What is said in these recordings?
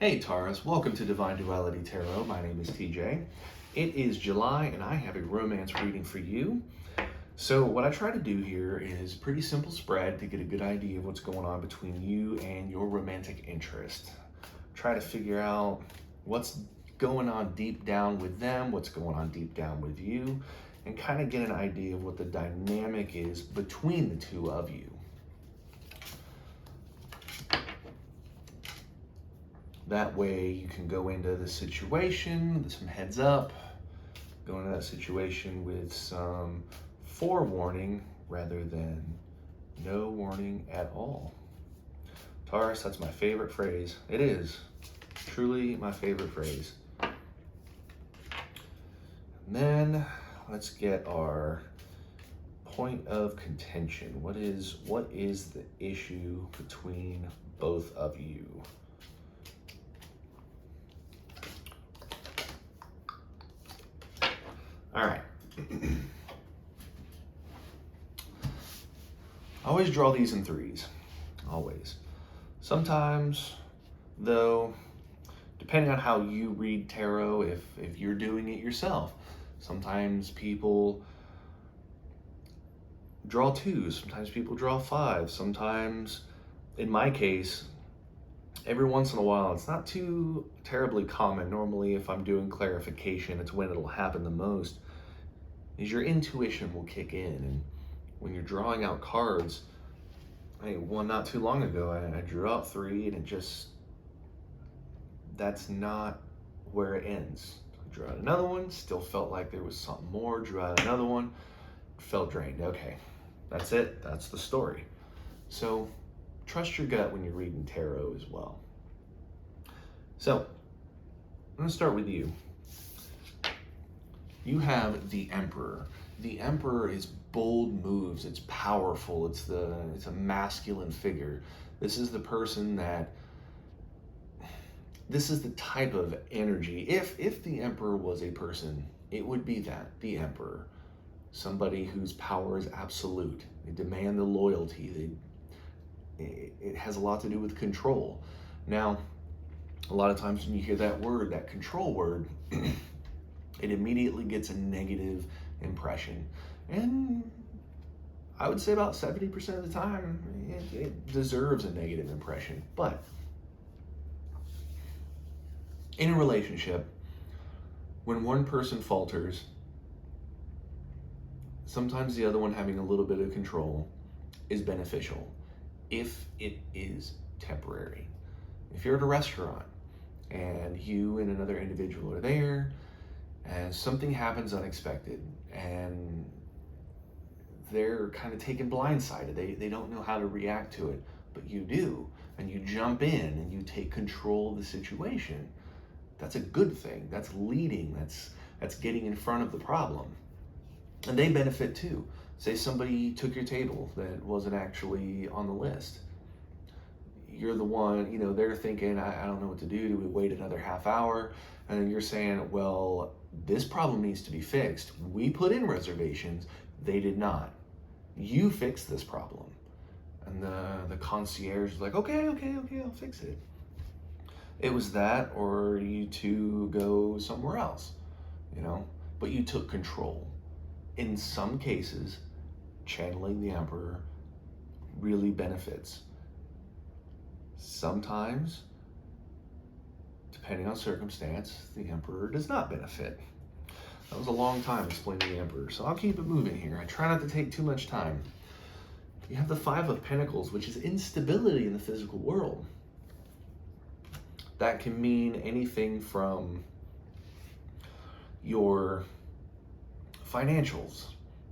Hey Taurus, welcome to Duality Tarot. My name is TJ. It is July and I have a romance reading for you. So what I try to do here is pretty simple spread to get a good idea of what's going on between you and your romantic interest. Try to figure out what's going on deep down with them, what's going on deep down with you, and kind of get an idea of what the dynamic is between the two of you. That way you can go into the situation with some heads up, go into that situation with some forewarning rather than no warning at all. Taurus, that's my favorite phrase. It is truly my favorite phrase. And then let's get our point of contention. What is the issue between both of you? All right. I always draw these in threes, always. Sometimes, though, depending on how you read tarot, if you're doing it yourself, sometimes people draw twos, sometimes people draw fives, sometimes, in my case, every once in a while, it's not too terribly common. Normally, if I'm doing clarification, it's when it'll happen the most, is your intuition will kick in. And when you're drawing out cards, one not too long ago, I drew out three and that's not where it ends. I drew out another one, still felt like there was something more, drew out another one, felt drained. Okay, that's it, that's the story. So trust your gut when you're reading tarot as well. So I'm gonna start with you. You have the Emperor. The Emperor is bold moves, it's powerful, it's a masculine figure. This is the person this is the type of energy. If the Emperor was a person, it would be the Emperor. Somebody whose power is absolute. They demand the loyalty. It has a lot to do with control. Now, a lot of times when you hear that word, that control word, it immediately gets a negative impression. And I would say about 70% of the time, it deserves a negative impression. But in a relationship, when one person falters, sometimes the other one having a little bit of control is beneficial if it is temporary. If you're at a restaurant and you and another individual are there and something happens unexpected and they're kind of taken blindsided, they don't know how to react to it, but you do, and you jump in and you take control of the situation, that's a good thing. That's leading, that's getting in front of the problem. And they benefit too. Say somebody took your table that wasn't actually on the list. You're the one, they're thinking, I don't know what to do. Do we wait another half hour? And then you're saying, well, this problem needs to be fixed. We put in reservations. They did not. You fixed this problem. And the concierge is like, okay, I'll fix it. It was that, or you two go somewhere else, but you took control. In some cases, channeling the Emperor really benefits. Sometimes, depending on circumstance, the Emperor does not benefit. That was a long time explaining the Emperor, so I'll keep it moving here. I try not to take too much time. You have the Five of Pentacles, which is instability in the physical world. That can mean anything from your financials.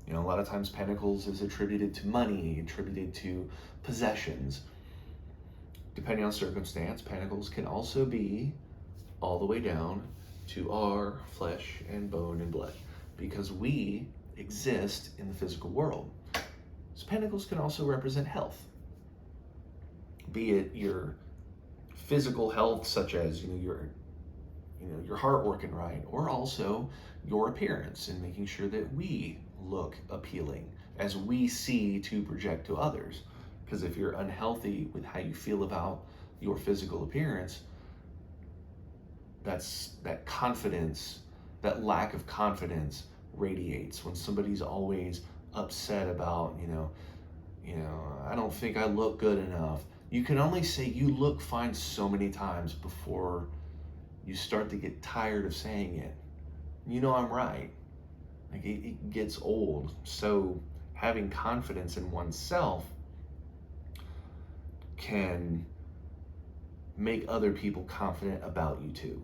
A lot of times Pentacles is attributed to money, attributed to possessions. Depending on circumstance, Pentacles can also be all the way down to our flesh and bone and blood, because we exist in the physical world. So Pentacles can also represent health, be it your physical health, such as your heart working right, or also your appearance and making sure that we look appealing as we see to project to others. Because if you're unhealthy with how you feel about your physical appearance, that confidence, that lack of confidence radiates when somebody's always upset about, I don't think I look good enough. You can only say you look fine so many times before you start to get tired of saying it. I'm right. Like it gets old. So having confidence in oneself can make other people confident about you too.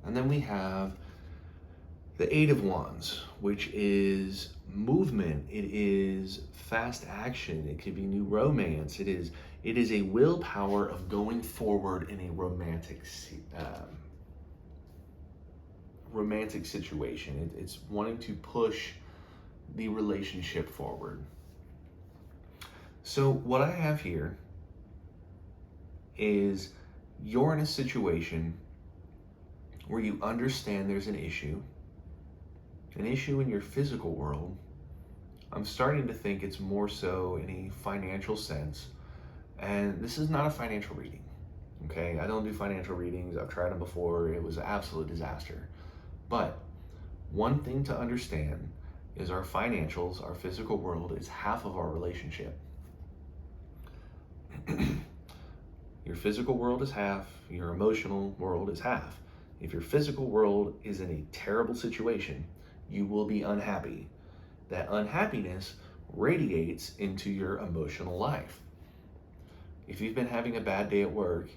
And then we have the Eight of Wands, which is movement. It is fast action. It could be new romance. It is a willpower of going forward in a romantic situation. It's wanting to push the relationship forward. So what I have here is you're in a situation where you understand there's an issue in your physical world. I'm starting to think it's more so in a financial sense. And this is not a financial reading, okay? I don't do financial readings. I've tried them before. It was an absolute disaster. But one thing to understand is our financials, our physical world, is half of our relationship. Your physical world is half, your emotional world is half. If your physical world is in a terrible situation, you will be unhappy. That unhappiness radiates into your emotional life. If you've been having a bad day at work,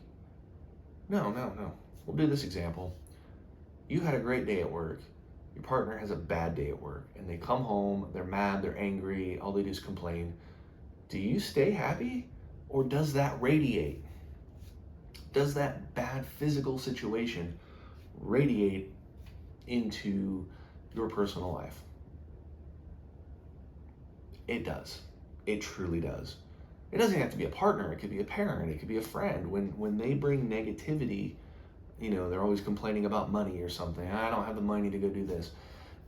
no. We'll do this example. You had a great day at work. Your partner has a bad day at work, and they come home, they're mad, they're angry, all they do is complain. Do you stay happy, or does that radiate? Does that bad physical situation radiate into your personal life? It does. It truly does. It doesn't have to be a partner. It could be a parent. It could be a friend. When they bring negativity, they're always complaining about money or something. I don't have the money to go do this.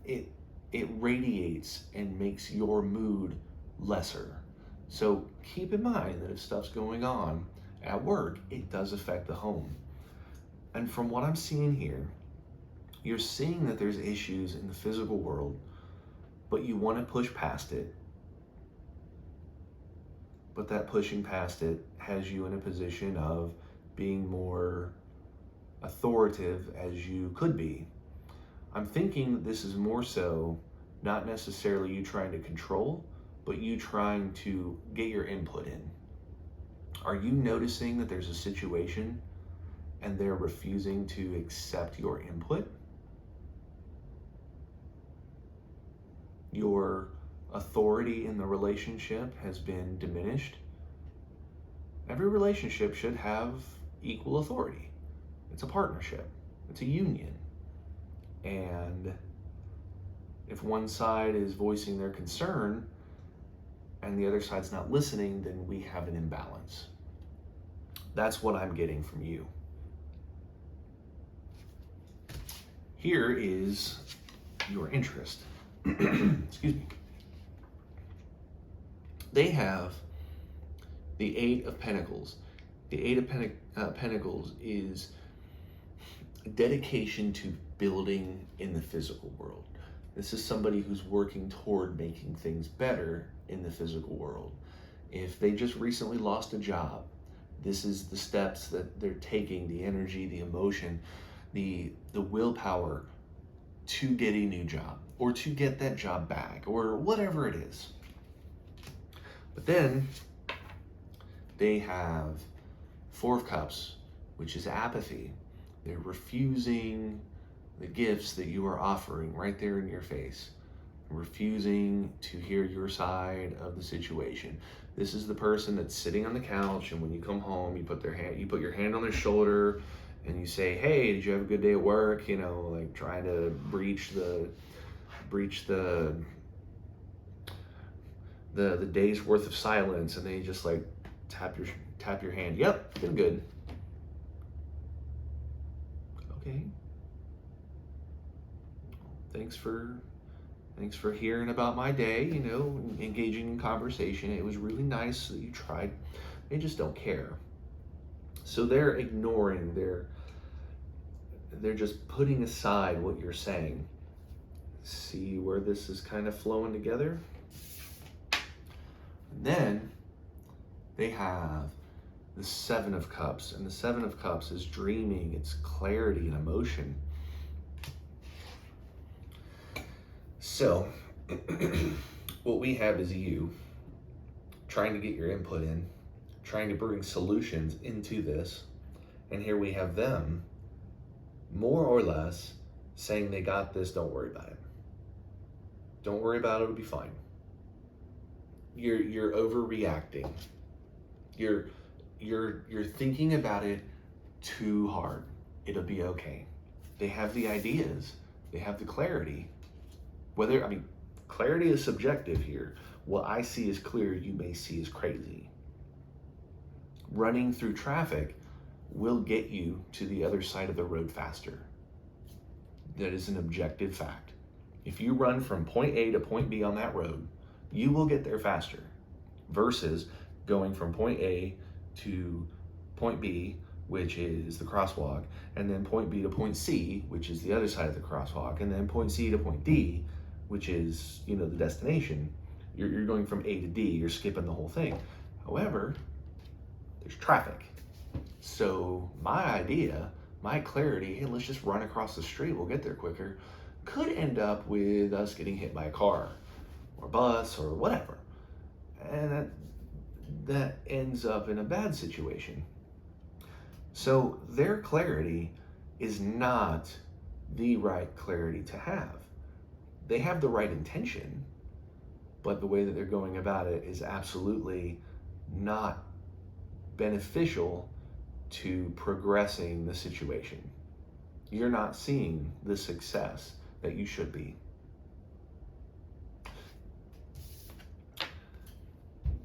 It radiates and makes your mood lesser. So keep in mind that if stuff's going on at work, it does affect the home. And from what I'm seeing here, you're seeing that there's issues in the physical world, but you want to push past it. But that pushing past it has you in a position of being more authoritative as you could be. I'm thinking that this is more so not necessarily you trying to control, but you trying to get your input in. Are you noticing that there's a situation and they're refusing to accept your input? Your authority in the relationship has been diminished. Every relationship should have equal authority. It's a partnership. It's a union. And if one side is voicing their concern and the other side's not listening, then we have an imbalance. That's what I'm getting from you. Here is your interest. Excuse me. They have the Eight of Pentacles. The Eight of Pentacles is a dedication to building in the physical world. This is somebody who's working toward making things better in the physical world. If they just recently lost a job, this is the steps that they're taking, the energy, the emotion, the willpower to get a new job or to get that job back or whatever it is. But then they have Four of Cups, which is apathy. They're refusing the gifts that you are offering right there in your face, refusing to hear your side of the situation. This is the person that's sitting on the couch, and when you come home, you put your hand on their shoulder, and you say, "Hey, did you have a good day at work?" Like trying to breach the day's worth of silence, and then you just like tap your hand. Yep, it's been good. Okay. Thanks for hearing about my day, engaging in conversation. It was really nice that you tried. They just don't care. So they're ignoring, they're just putting aside what you're saying. See where this is kind of flowing together? And then they have the Seven of Cups, and the Seven of Cups is dreaming, it's clarity and emotion. So what we have is you trying to get your input in, trying to bring solutions into this, and here we have them more or less saying they got this, don't worry about it. Don't worry about it, it'll be fine. You're overreacting. You're thinking about it too hard. It'll be okay. They have the ideas, they have the clarity. Clarity is subjective here. What I see is clear, you may see is crazy. Running through traffic will get you to the other side of the road faster. That is an objective fact. If you run from point A to point B on that road, you will get there faster versus going from point A to point B, which is the crosswalk, and then point B to point C, which is the other side of the crosswalk, and then point C to point D, which is, the destination. You're going from A to D, you're skipping the whole thing. However, there's traffic. So my idea, my clarity, hey, let's just run across the street, we'll get there quicker, could end up with us getting hit by a car or bus or whatever. And that ends up in a bad situation. So their clarity is not the right clarity to have. They have the right intention, but the way that they're going about it is absolutely not beneficial to progressing the situation. You're not seeing the success that you should be.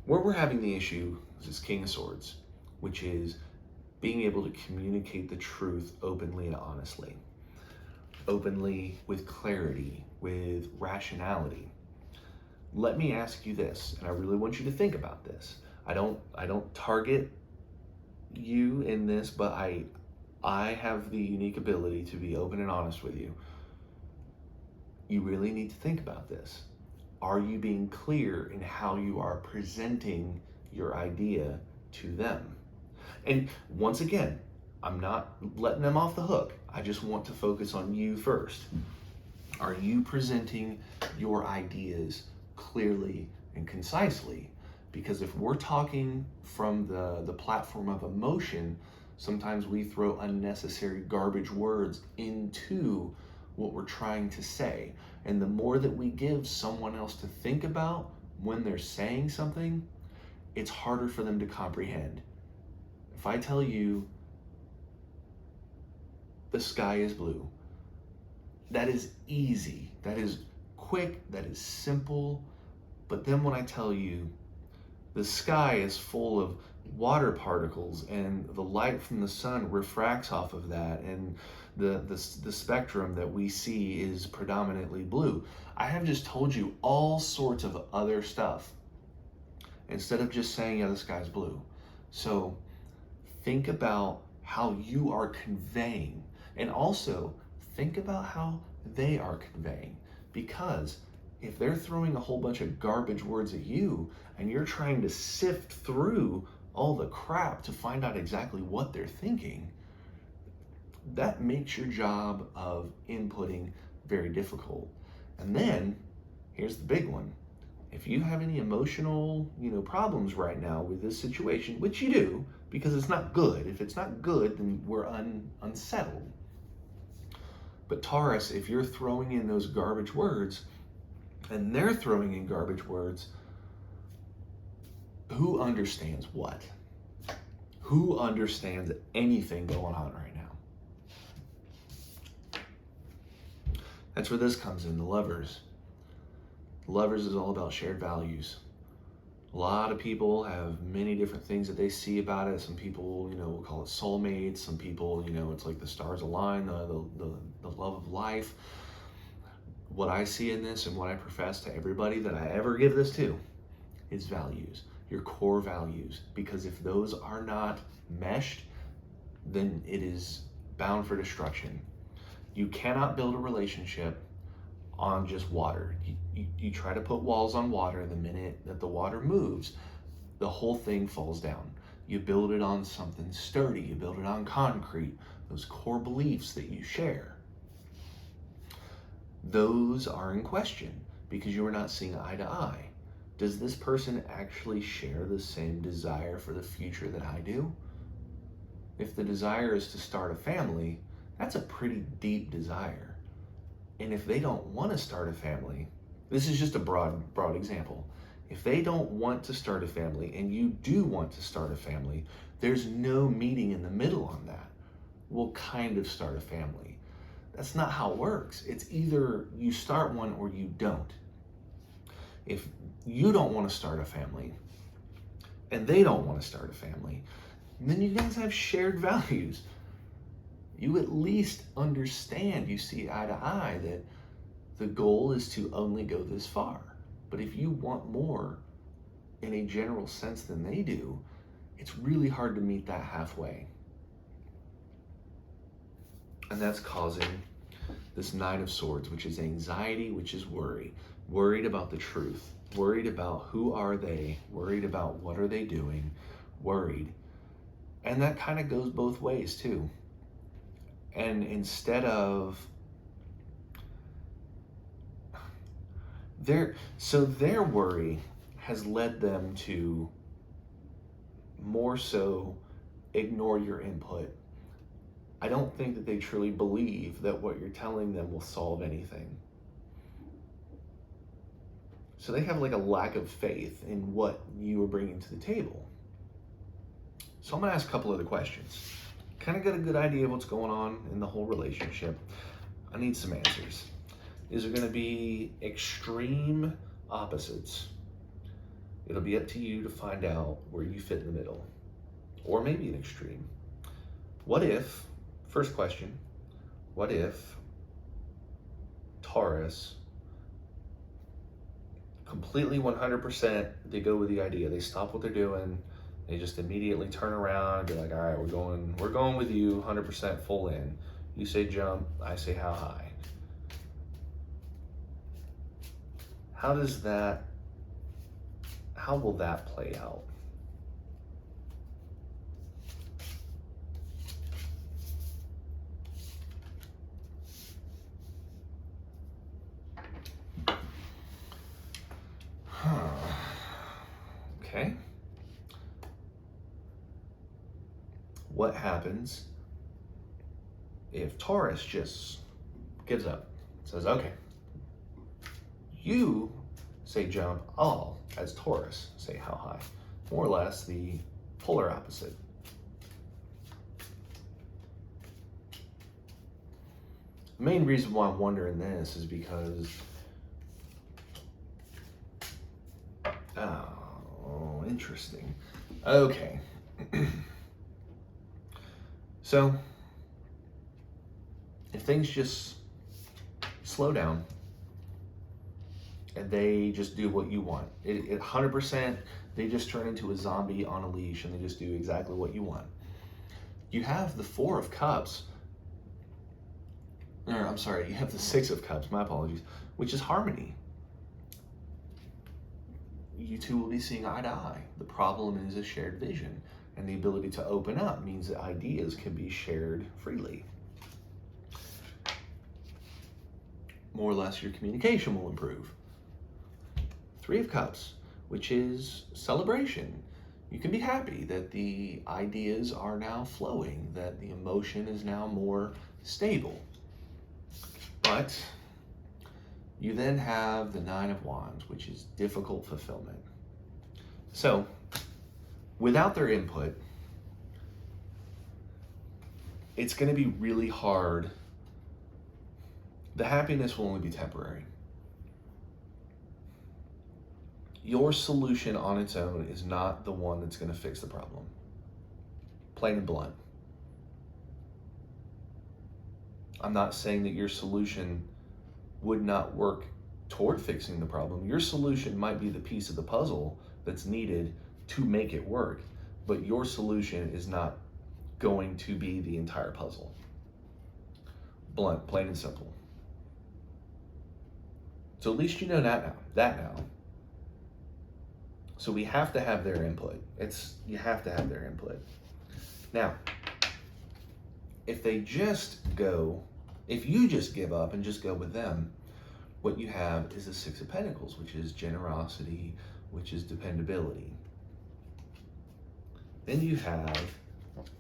Where we're having the issue is King of Swords, which is being able to communicate the truth openly and honestly. Openly, with clarity, with rationality. Let me ask you this, and I really want you to think about this. I don't target you in this, but I have the unique ability to be open and honest with you. You really need to think about this. Are you being clear in how you are presenting your idea to them? And once again, I'm not letting them off the hook. I just want to focus on you first. Are you presenting your ideas clearly and concisely? Because if we're talking from the platform of emotion, sometimes we throw unnecessary garbage words into what we're trying to say. And the more that we give someone else to think about when they're saying something, it's harder for them to comprehend. If I tell you the sky is blue, that is easy, that is quick, that is simple. But then when I tell you the sky is full of water particles and the light from the sun refracts off of that, and the spectrum that we see is predominantly blue, I have just told you all sorts of other stuff instead of just saying, yeah, the sky's blue. So think about how you are conveying, and also think about how they are conveying. Because if they're throwing a whole bunch of garbage words at you and you're trying to sift through all the crap to find out exactly what they're thinking, that makes your job of inputting very difficult. And then here's the big one. If you have any emotional, problems right now with this situation, which you do, because it's not good. If it's not good, then we're unsettled. But Taurus, if you're throwing in those garbage words and they're throwing in garbage words, who understands what? Who understands anything going on right now? That's where this comes in, the Lovers. The Lovers is all about shared values. A lot of people have many different things that they see about it. Some people, will call it soulmates. Some people, it's like the stars align, the love of life. What I see in this and what I profess to everybody that I ever give this to is values, your core values. Because if those are not meshed, then it is bound for destruction. You cannot build a relationship on just water. You try to put walls on water, the minute that the water moves, the whole thing falls down. You build it on something sturdy, you build it on concrete, those core beliefs that you share. Those are in question because you are not seeing eye to eye. Does this person actually share the same desire for the future that I do? If the desire is to start a family, that's a pretty deep desire. And if they don't want to start a family, this is just a broad example. If they don't want to start a family and you do want to start a family, there's no meeting in the middle on that. We'll kind of start a family. That's not how it works. It's either you start one or you don't. If you don't want to start a family and they don't want to start a family, then you guys have shared values. You at least understand, you see eye to eye that the goal is to only go this far. But if you want more in a general sense than they do, it's really hard to meet that halfway. And that's causing this Nine of Swords, which is anxiety, which is worry. Worried about the truth, worried about who are they, worried about what are they doing, worried. And that kind of goes both ways too. And instead of their worry has led them to more so ignore your input. I don't think that they truly believe that what you're telling them will solve anything. So they have like a lack of faith in what you are bringing to the table. So I'm gonna ask a couple other questions. Kind of get a good idea of what's going on in the whole relationship. I need some answers. Is there gonna be extreme opposites? It'll be up to you to find out where you fit in the middle, or maybe an extreme. What if, first question, what if Taurus completely 100%, they go with the idea, they stop what they're doing, they just immediately turn around and be like, all right, we're going with you 100% full in. You say jump, I say how high. How will that play out? Okay. What happens if Taurus just gives up, says, okay, you say jump, I'll, as Taurus, say how high? More or less the polar opposite. The main reason why I'm wondering this is because oh, interesting. Okay. So, if things just slow down and they just do what you want, it 100%, they just turn into a zombie on a leash and they just do exactly what you want. You have the Four of Cups, or I'm sorry, you have the Six of Cups, my apologies, which is harmony. You two will be seeing eye to eye. The problem is a shared vision, and the ability to open up means that ideas can be shared freely. More or less, your communication will improve. Three of Cups, which is celebration. You can be happy that the ideas are now flowing, that the emotion is now more stable. But you then have the Nine of Wands, which is difficult fulfillment. So, without their input, it's going to be really hard. The happiness will only be temporary. Your solution on its own is not the one that's going to fix the problem. Plain and blunt. I'm not saying that your solution would not work toward fixing the problem. Your solution might be the piece of the puzzle that's needed to make it work, but your solution is not going to be the entire puzzle. Blunt, plain and simple. So at least you know that now. So we have to have their input. You have to have their input. Now, if you just give up and just go with them, what you have is the Six of Pentacles, which is generosity, which is dependability. Then you have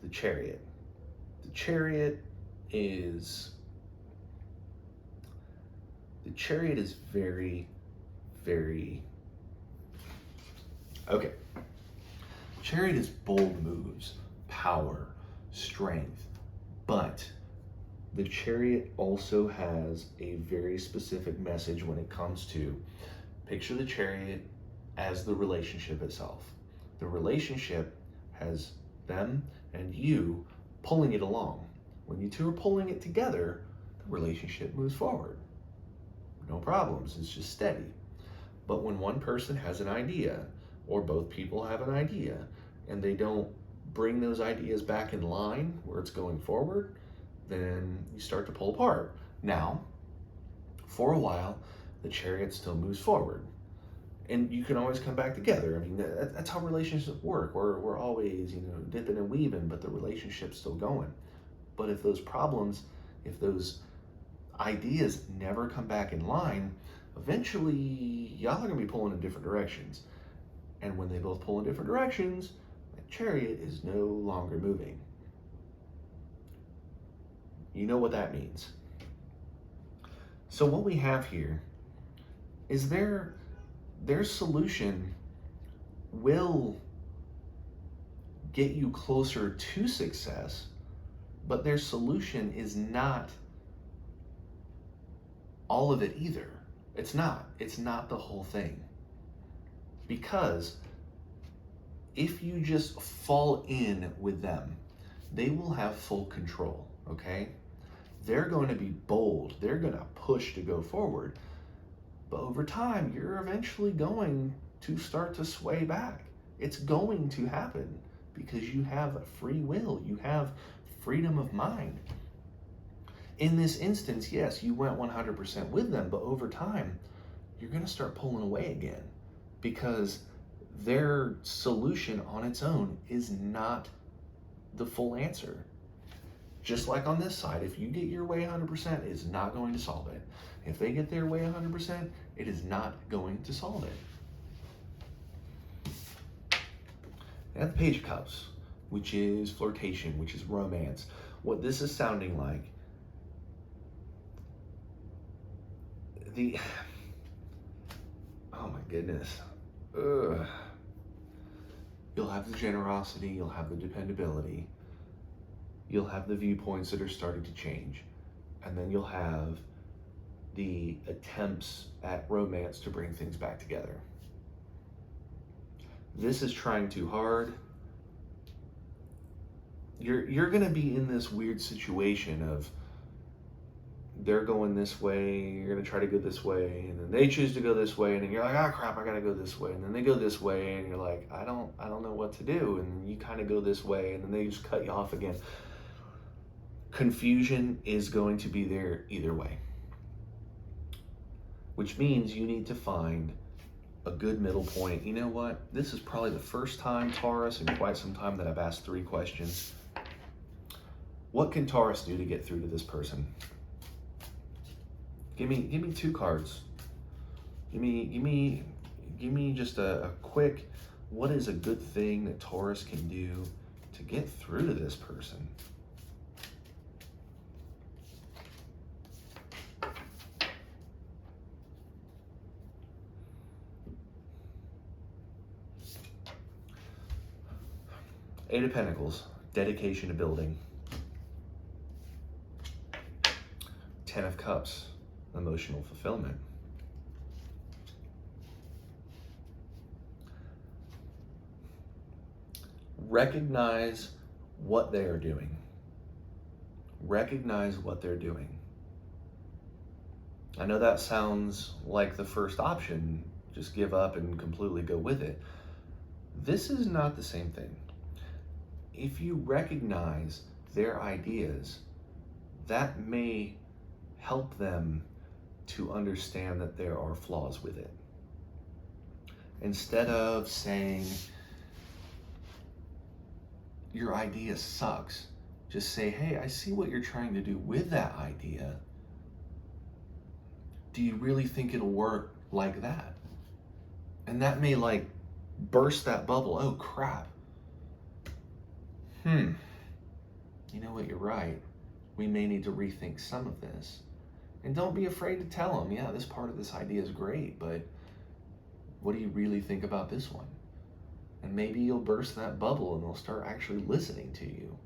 the Chariot. The Chariot is very, very, okay. Chariot is bold moves, power, strength, but the Chariot also has a very specific message when it comes to, picture the Chariot as the relationship itself. The relationship has them and you pulling it along. When you two are pulling it together, the relationship moves forward. No problems, it's just steady. But when one person has an idea, or both people have an idea, and they don't bring those ideas back in line where it's going forward, then you start to pull apart. Now, for a while, the Chariot still moves forward. And you can always come back together. I mean, that's how relationships work. We're always, dipping and weaving, but the relationship's still going. But if those those ideas never come back in line, eventually y'all are gonna be pulling in different directions. And when they both pull in different directions, the Chariot is no longer moving. You know what that means. So what we have here is their solution will get you closer to success, but their solution is not all of it either. It's not the whole thing. Because if you just fall in with them, they will have full control, okay? They're going to be bold. They're going to push to go forward. But over time, you're eventually going to start to sway back. It's going to happen because you have free will. You have freedom of mind. In this instance, yes, you went 100% with them, but over time, you're going to start pulling away again because their solution on its own is not the full answer. Just like on this side, if you get your way 100%, it's not going to solve it. If they get their way 100%, it is not going to solve it. And the Page of Cups, which is flirtation, which is romance. What this is sounding like, oh my goodness. Ugh. You'll have the generosity, you'll have the dependability, you'll have the viewpoints that are starting to change, and then you'll have the attempts at romance to bring things back together. This is trying too hard. You're gonna be in this weird situation of they're going this way, you're gonna try to go this way, and then they choose to go this way, and then you're like, ah, crap, I gotta go this way, and then they go this way, and you're like, I don't know what to do, and you kind of go this way, and then they just cut you off again. Confusion is going to be there either way, which means you need to find a good middle point. You know what? This is probably the first time, Taurus, in quite some time that I've asked 3 questions. What can Taurus do to get through to this person? Give me 2 cards. Give me just a quick, what is a good thing that Taurus can do to get through to this person? Eight of Pentacles, dedication to building. 10 of Cups, emotional fulfillment. Recognize what they are doing. Recognize what they're doing. I know that sounds like the first option, just give up and completely go with it. This is not the same thing. if you recognize their ideas, that may help them to understand that there are flaws with it. Instead of saying, your idea sucks, just say, hey, I see what you're trying to do with that idea. Do you really think it'll work like that? And that may like burst that bubble. Oh crap. You know what, you're right. We may need to rethink some of this. And don't be afraid to tell them, yeah, this part of this idea is great, but what do you really think about this one? And maybe you'll burst that bubble and they'll start actually listening to you.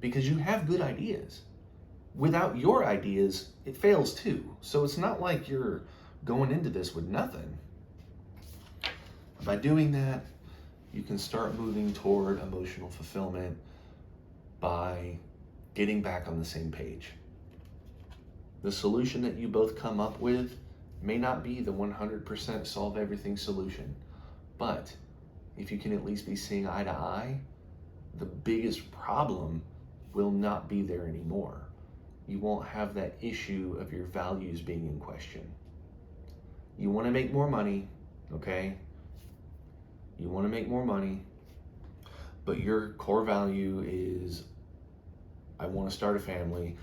Because you have good ideas. Without your ideas, it fails too. So it's not like you're going into this with nothing. By doing that, you can start moving toward emotional fulfillment by getting back on the same page. The solution that you both come up with may not be the 100% solve everything solution, but if you can at least be seeing eye to eye, the biggest problem will not be there anymore. You won't have that issue of your values being in question. You want to make more money, okay? You want to make more money, but your core value is, I want to start a family.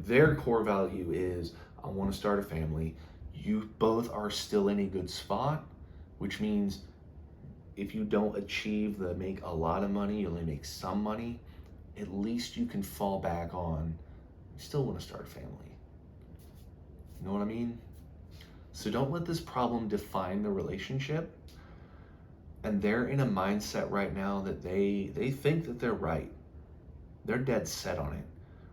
Their core value is, I want to start a family. You both are still in a good spot, which means if you don't achieve the make a lot of money, you only make some money, at least you can fall back on, you still want to start a family. You know what I mean? So don't let this problem define the relationship. And they're in a mindset right now that they think that they're right. They're dead set on it.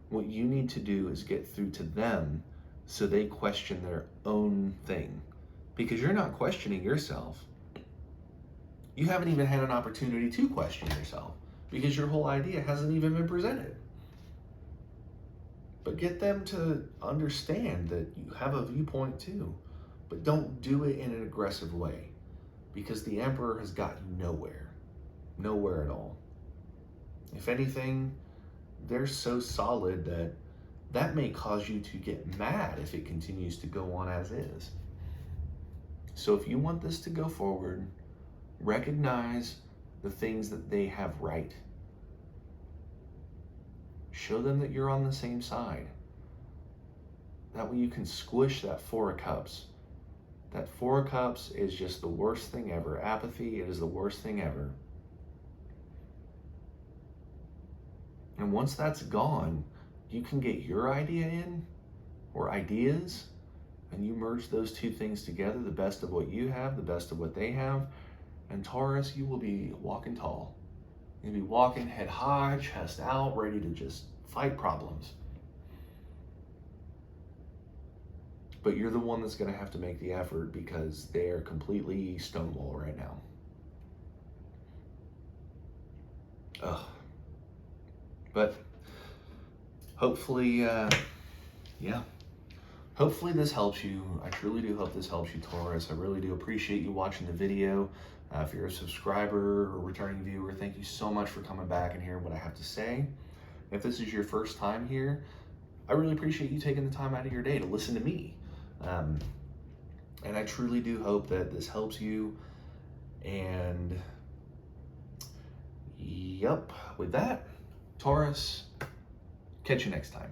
What you need to do is get through to them so they question their own thing. Because you're not questioning yourself. You haven't even had an opportunity to question yourself because your whole idea hasn't even been presented. But get them to understand that you have a viewpoint too, but don't do it in an aggressive way because the Emperor has got you nowhere at all. If anything, they're so solid that that may cause you to get mad if it continues to go on as is. So if you want this to go forward, recognize the things that they have right. Show them that you're on the same side. That way you can squish that Four of Cups. That Four of Cups is just the worst thing ever. Apathy, it is the worst thing ever. And once that's gone, you can get your idea in, or ideas, and you merge those two things together, the best of what you have, the best of what they have, and Taurus, you will be walking tall. You'll be walking head high, chest out, ready to just fight problems. But you're the one that's going to have to make the effort because they're completely stonewall right now. Ugh. But hopefully, hopefully this helps you. I truly do hope this helps you, Taurus. I really do appreciate you watching the video. If you're a subscriber or returning viewer, thank you so much for coming back and hearing what I have to say. If this is your first time here, I really appreciate you taking the time out of your day to listen to me. And I truly do hope that this helps you. And yep, with that, Taurus, catch you next time.